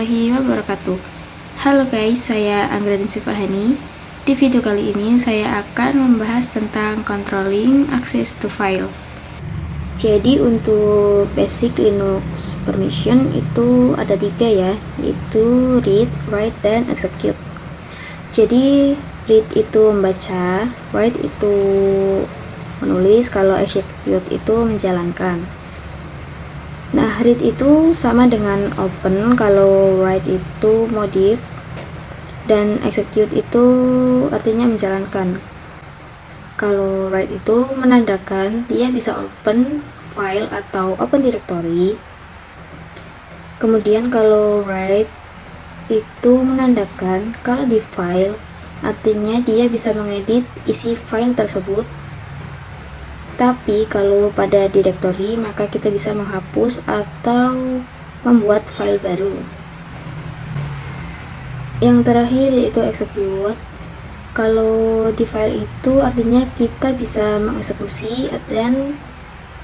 warahmatullahi wabarakatuh. Halo guys, saya Anggraini Sifahani. Di video kali ini saya akan membahas tentang controlling access to file. Jadi untuk basic Linux permission itu ada 3 ya, yaitu read, write, dan execute. Jadi read itu membaca, write itu menulis, kalau execute itu menjalankan. Nah, read itu sama dengan open, kalau write itu modif, dan execute itu artinya menjalankan. Kalau write itu menandakan dia bisa open file atau open directory. Kemudian kalau write itu menandakan kalau di file, artinya dia bisa mengedit isi file tersebut. Tapi kalau pada directory, maka kita bisa menghapus atau membuat file baru. Yang terakhir yaitu execute. Kalau di file itu artinya kita bisa mengeksekusi, dan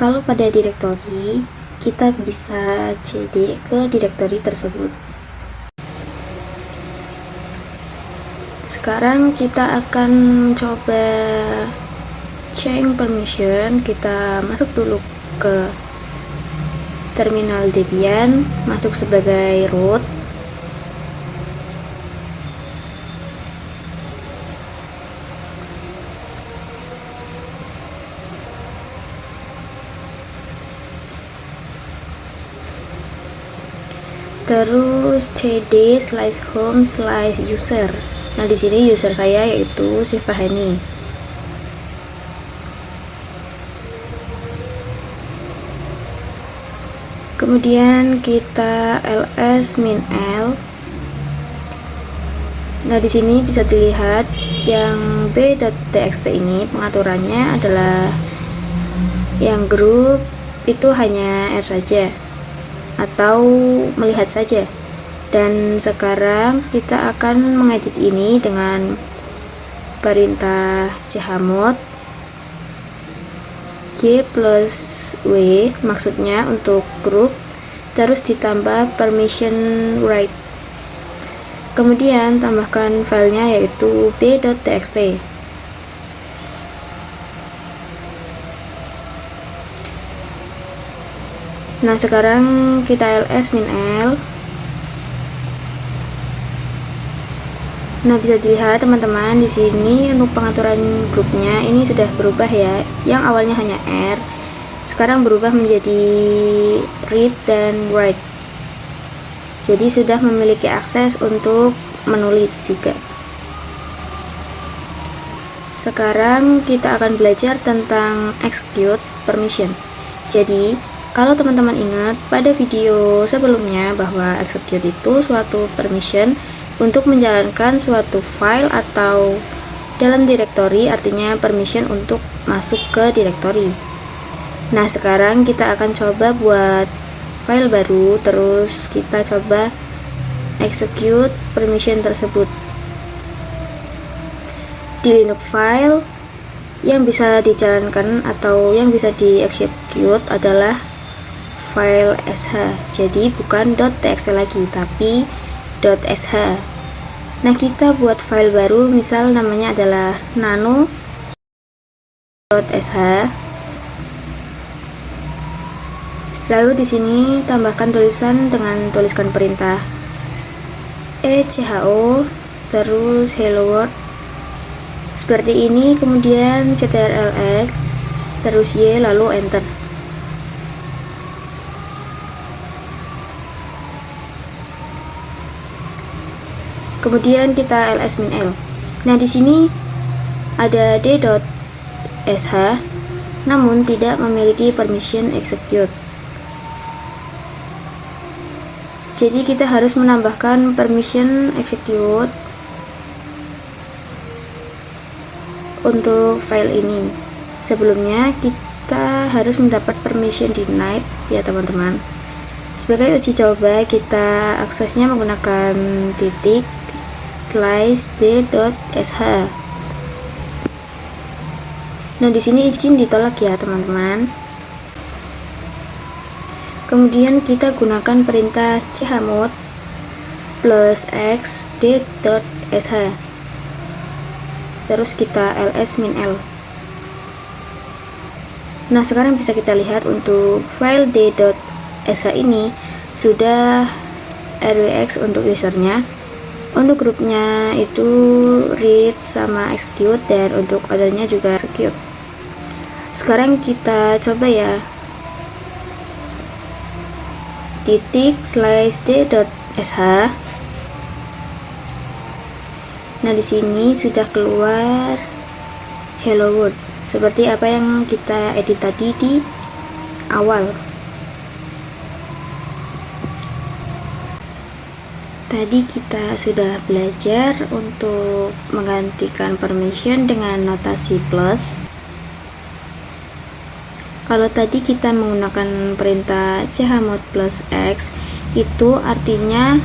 kalau pada directory kita bisa cd ke directory tersebut. Sekarang kita akan mencoba change permission. Kita masuk dulu ke terminal Debian, masuk sebagai root. Terus cd/home/user. Nah, di sini user saya yaitu Sifahani. Kemudian kita ls-l. Nah, di sini bisa dilihat yang b.txt ini pengaturannya adalah yang grup itu hanya R saja atau melihat saja. Dan sekarang kita akan mengedit ini dengan perintah chmod g+w, maksudnya untuk grup, terus ditambah permission write. Kemudian tambahkan filenya yaitu b.txt. Nah, sekarang kita ls-l. Nah, bisa dilihat teman-teman di sini untuk pengaturan grupnya ini sudah berubah ya. Yang awalnya hanya R, sekarang berubah menjadi read dan write. Jadi sudah memiliki akses untuk menulis juga. Sekarang kita akan belajar tentang execute permission. Jadi kalau teman-teman ingat pada video sebelumnya bahwa execute itu suatu permission untuk menjalankan suatu file atau dalam directory, artinya permission untuk masuk ke directory. Nah, sekarang kita akan coba buat file baru, terus kita coba execute permission tersebut. Di Linux file yang bisa dijalankan atau yang bisa di execute adalah file sh. Jadi bukan .txt lagi, tapi .sh. Nah, kita buat file baru, misal namanya adalah nano.sh. Lalu di sini tambahkan tulisan dengan tuliskan perintah echo, terus hello world seperti ini, kemudian ctrlx, terus y, lalu enter. Kemudian kita ls-l. Nah, di sini ada d.sh namun tidak memiliki permission execute. Jadi kita harus menambahkan permission execute untuk file ini. Sebelumnya kita harus mendapat permission denied ya teman-teman. Sebagai uji coba, kita aksesnya menggunakan titik /d.sh. Nah, di sini izin ditolak ya teman-teman. Kemudian kita gunakan perintah chmod plus x d.sh, terus kita ls min l. Nah, sekarang bisa kita lihat untuk file d.sh ini sudah rwx untuk usernya, untuk grupnya itu read sama execute, dan untuk ordernya juga execute. Sekarang kita coba ya, titik slash d.sh. Nah, di sini sudah keluar hello world seperti apa yang kita edit tadi di awal. Tadi kita sudah belajar untuk menggantikan permission dengan notasi plus. Kalau tadi kita menggunakan perintah chmod plus x, itu artinya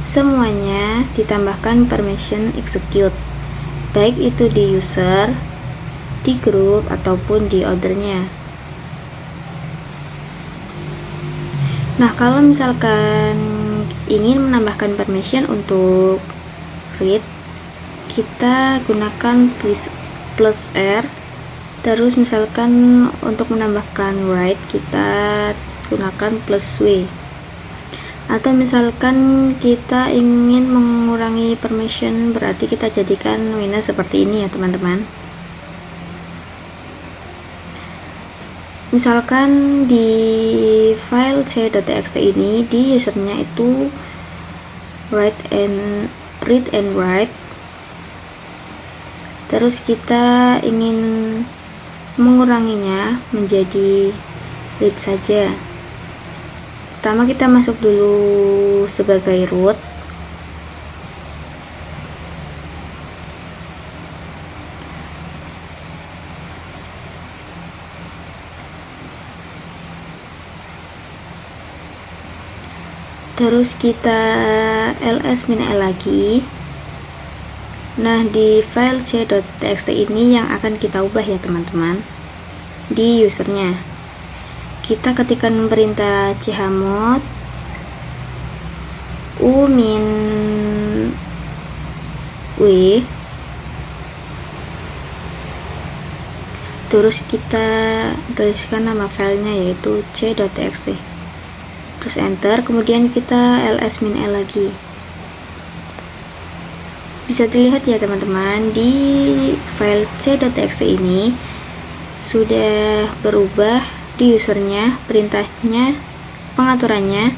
semuanya ditambahkan permission execute, baik itu di user, di grup, ataupun di ordernya. Nah, kalau misalkan ingin menambahkan permission untuk read, kita gunakan plus R. Terus misalkan untuk menambahkan write, kita gunakan plus W. Atau misalkan kita ingin mengurangi permission, berarti kita jadikan minus seperti ini ya teman-teman. Misalkan di file c.txt ini, di usernya itu read and write, terus kita ingin menguranginya menjadi read saja. Pertama kita masuk dulu sebagai root, terus kita ls min l lagi. Nah, di file c.txt ini yang akan kita ubah ya teman-teman, di usernya kita ketikkan perintah chmod u min w, terus kita tuliskan nama filenya yaitu c.txt, terus enter, kemudian kita ls min l lagi. Bisa dilihat ya teman-teman, di file c.txt ini sudah berubah. Di usernya, perintahnya, pengaturannya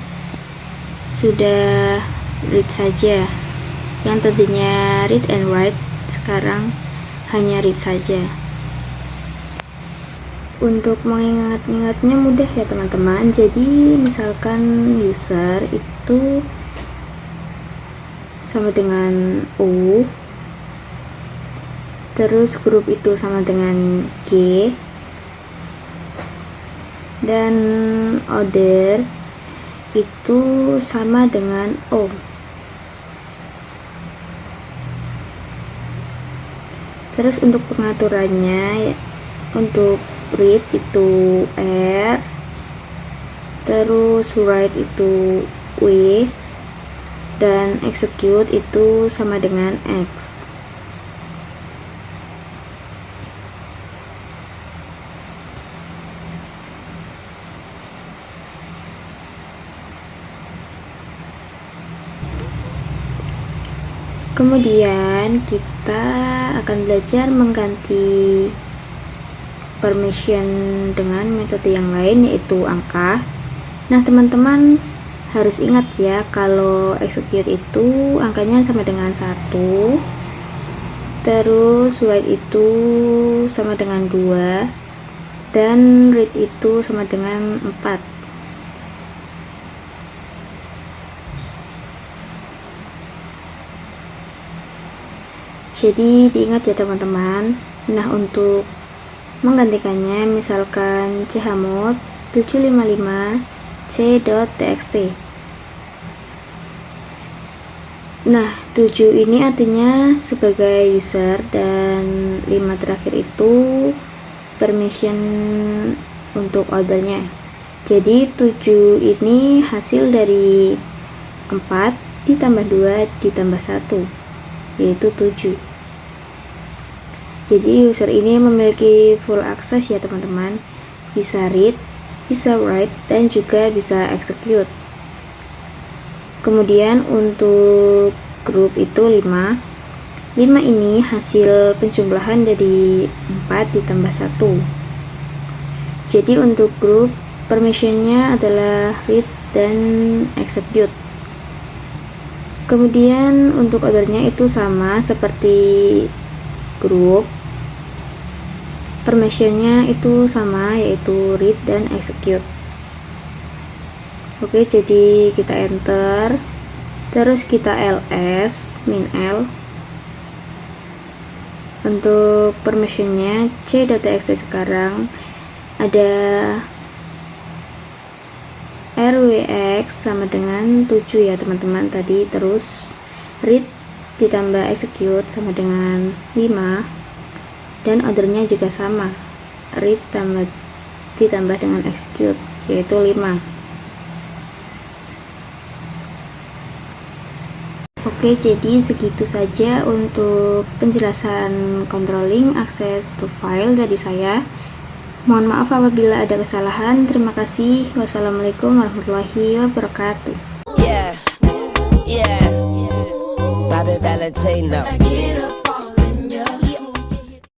sudah read saja, yang tadinya read and write sekarang hanya read saja. Untuk mengingat-ingatnya mudah ya teman-teman. Jadi misalkan user itu sama dengan U, terus grup itu sama dengan G, dan order itu sama dengan O. Terus untuk pengaturannya, untuk read itu R, terus write itu W, dan execute itu sama dengan X. Kemudian kita akan belajar mengganti permission dengan metode yang lain, yaitu angka. Nah teman-teman harus ingat ya, kalau execute itu angkanya sama dengan 1, terus write itu sama dengan 2, dan read itu sama dengan 4. Jadi diingat ya teman-teman. Nah, untuk menggantikannya, misalkan chmod 755 c.txt. Nah, 7 ini artinya sebagai user, dan 5 terakhir itu permission untuk ordernya. Jadi 7 ini hasil dari 4, ditambah 2 ditambah 1, yaitu 7. Jadi user ini memiliki full akses ya teman-teman, bisa read, bisa write, dan juga bisa execute. Kemudian untuk grup itu 5 ini hasil penjumlahan dari 4 ditambah 1. Jadi untuk grup permissionnya adalah read dan execute. Kemudian untuk ordernya itu sama seperti grup, permissionnya itu sama, yaitu read dan execute. Oke, jadi kita enter, terus kita ls min l. Untuk permissionnya c.txt sekarang ada rwx sama dengan 7 ya teman-teman tadi, terus read ditambah execute sama dengan 5, dan ordernya juga sama, read ditambah dengan execute, yaitu 5. Oke, jadi segitu saja untuk penjelasan controlling access to file dari saya. Mohon maaf apabila ada kesalahan. Terima kasih. Wassalamualaikum warahmatullahi wabarakatuh. Yeah, Bobby Valentino.